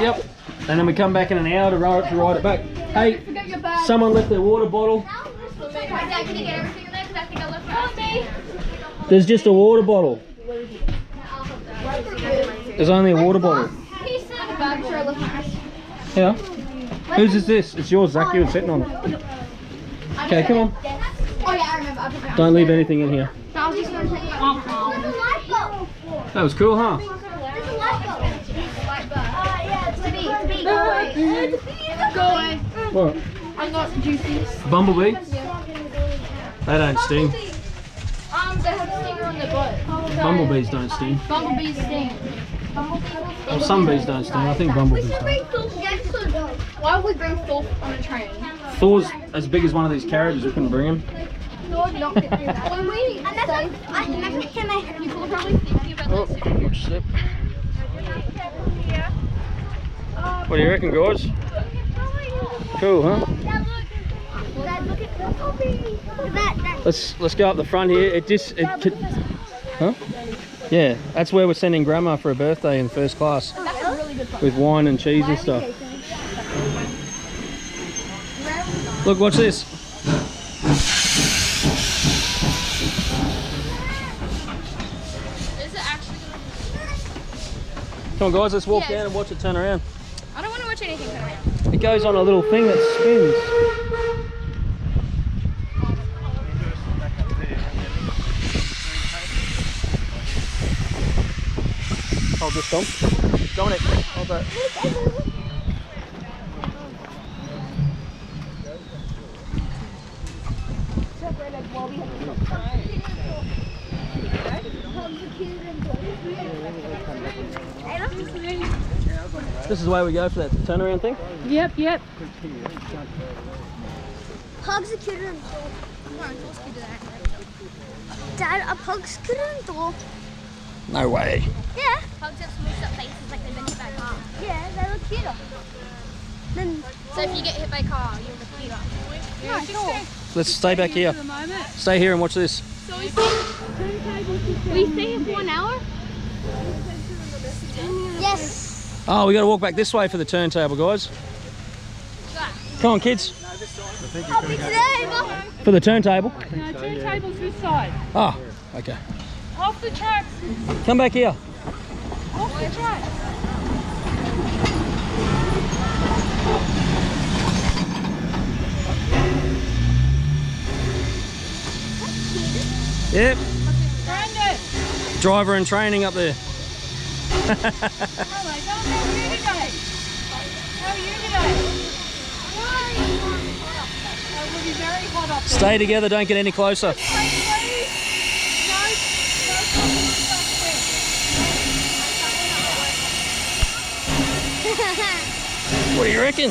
Yep. And then we come back in an hour to ride it back. Hey, someone left their water bottle. There's just a water bottle. There's only a water bottle. Yeah. Whose is this? It's yours, Zach. You were sitting on it. Okay, come on. Don't leave anything in here. That was cool, huh? Go away. What? I got juices. Bumblebee? They don't sting. They have a stinger on their butt. Bumblebees don't sting. Bumblebees sting. Well, some bees don't sting. I think bumblebees don't. Why would we bring Thor on a train? Thor's as big as one of these carriages. We couldn't bring him. Thor not get through that. When we people are probably thinking about Oh, watch slip. What do you reckon, guys? Cool, huh? Let's go up the front here. Huh? Yeah, that's where we're sending Grandma for her birthday in first class. That's a really good with wine and cheese and stuff. Look, watch this. Is it actually Come on, guys, let's walk down and watch it turn around. I don't want to watch anything turn around. It goes on a little thing that spins. Hold this, Tom. Dominic, hold that. This is the way we go for that turnaround thing? Yep. Pugs are cuter than Thor. Dad, are pugs cuter than Thor? No way. Yeah. Pugs have smoothed up faces like they've been hit by a car. Yeah, they look cuter. Then, So if you get hit by a car, you'll look cuter. no, Thor. Let's stay back here. Stay here and watch this. So we stay here for an hour? Yes. Oh, we got to walk back this way for the turntable, guys. Come on, kids. I'll be today, Mum. For the turntable. No, turntable's this side. Oh, okay. Off the tracks. Come back here. Off the tracks. Yep. Brandon. Driver in training up there. Hello, Dom. How are you today? How are you today? It will be very hot up there. Stay together, don't get any closer. Wait, please. No What do you reckon?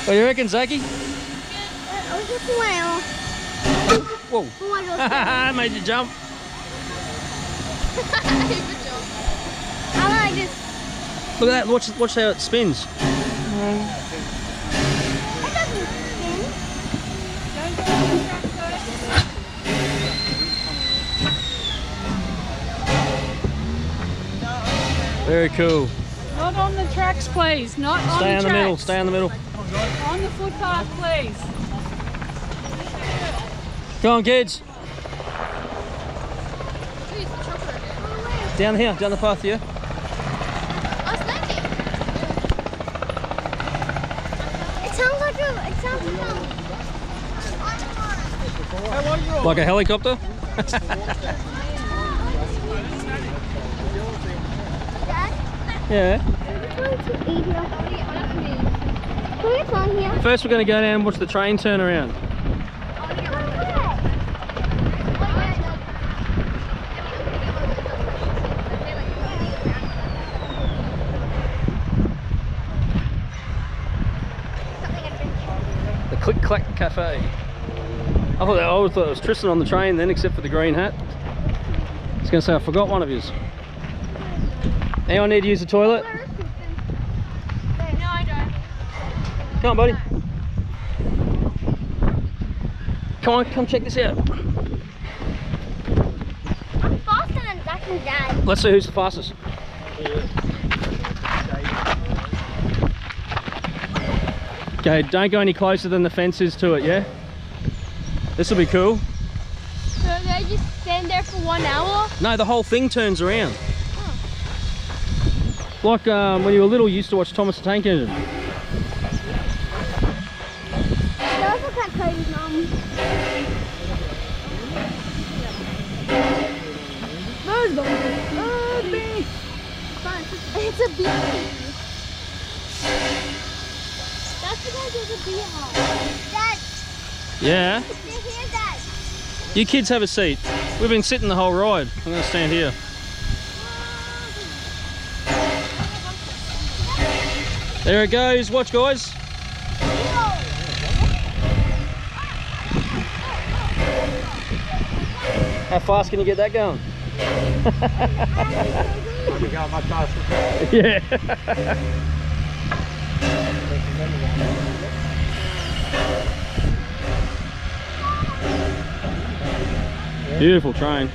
What do you reckon, Zaki? Whoa. Made you jump. I like this. Look at that, watch how it spins. It doesn't spin. Don't go on the track first. Very cool. Not on the tracks, please. Not on the tracks. Stay in the middle, stay in the middle. On the footpath, please. Come on, kids. Down here, down the path here. It sounds like Like a helicopter? Dad? Yeah. Can we get on here? First we're going to go down and watch the train turn around. The Click Clack Cafe. I always thought it was Tristan on the train then, except for the green hat. I was going to say I forgot one of his. Anyone need to use the toilet? No, I don't. Come on, buddy. Come on, come check this out. I'm faster than Zach and Dad. Let's see who's the fastest. Okay, don't go any closer than the fence is to it, yeah? This will be cool. So they just stand there for 1 hour? No, the whole thing turns around. Like when you were little, you used to watch Thomas the Tank Engine. Those look like Cody's mum. Those are bee. It's a bee. That's because there's a beehive. Dad, Yeah? they're here, Dad. You kids have a seat. We've been sitting the whole ride. I'm going to stand here. There it goes. Watch, guys. How fast can you get that going? Yeah. Beautiful train.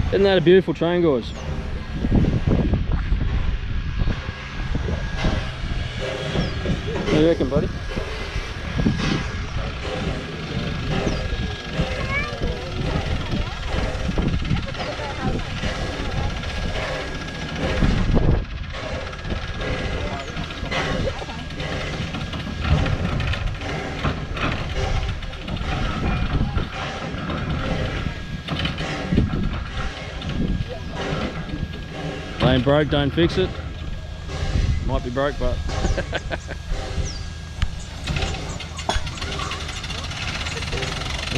Isn't that a beautiful train, guys? What do you reckon, buddy? Ain't broke, don't fix it. Might be broke, but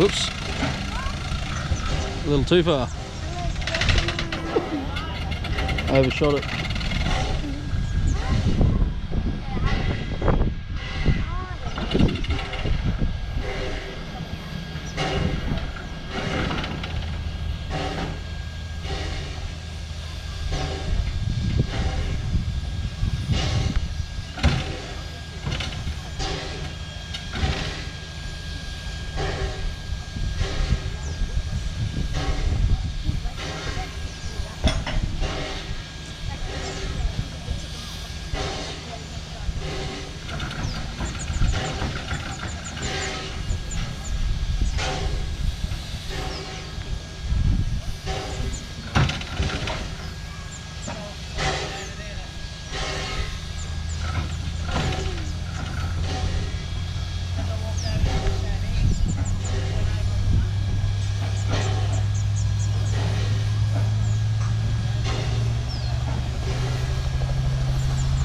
oops, a little too far. Overshot it.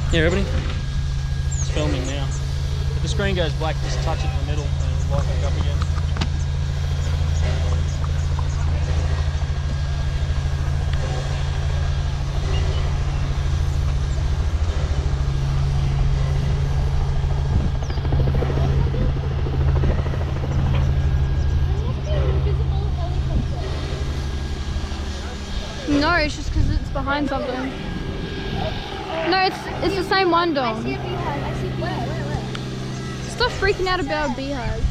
Here, everybody. It's filming now. If the screen goes black, just touch it in the middle and it'll light back up again. No, it's just because it's behind something. No, it's the same one, Dom. I see a beehive. I see where? Stop freaking out about a beehive.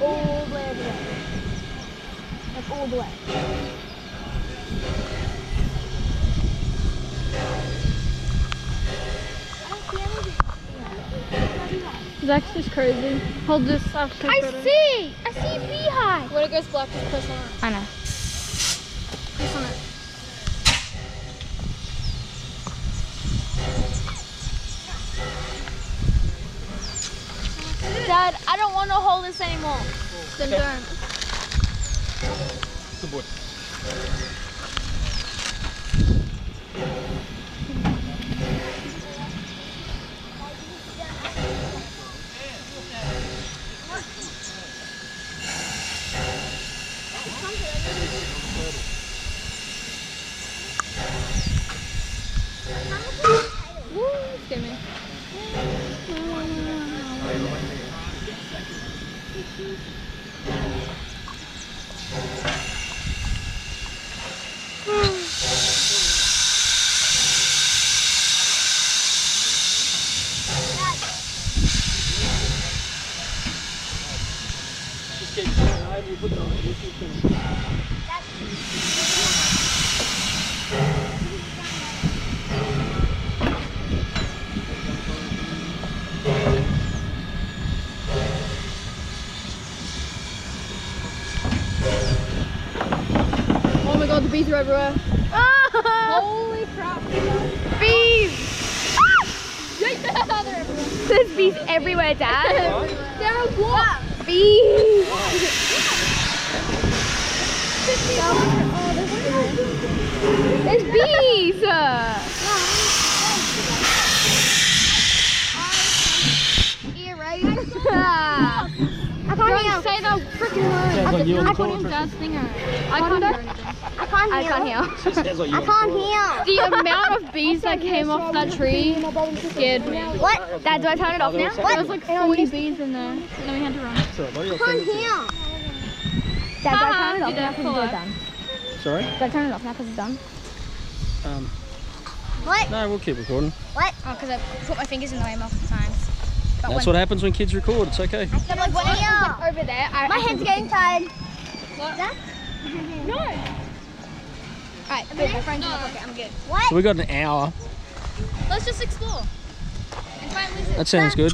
All the way over there. Like all the way. Zach's just crazy. Hold this up. I see a beehive. When it goes black, just press on it. I know. Press on it. Dad, I don't want to hold this anymore. Then don't. Good boy. Woo, scared me. Oh my god, the bees are everywhere. Holy crap. Bees! They're everywhere. There's bees everywhere, Dad. There are what? Bees! There's bees! I can't Don't hear. say the freaking word. Sounds like you on the I put corner. him Dad's thing on. I can't hear anything. I can't hear. Sounds like you I on the can't corner. hear. The amount of bees that came off that tree scared me. What? Dad, do I turn it off now? There was like 40 bees in there, and then we had to run. Sorry, buddy, I'll I send can't it to you. hear. Dad, do I turn it off Did now that because fall it's out? done? Sorry? Do I turn it off now because it's done? What? No, we'll keep recording. What? Oh, because I put my fingers in the way multiple times. But That's what happens when kids record. It's okay. No, like when it was like, Over there. my head's getting tired. No. Alright, good. My friend's in the pocket. I'm good. So we got an hour. Let's just explore. And find lizards. That sounds good.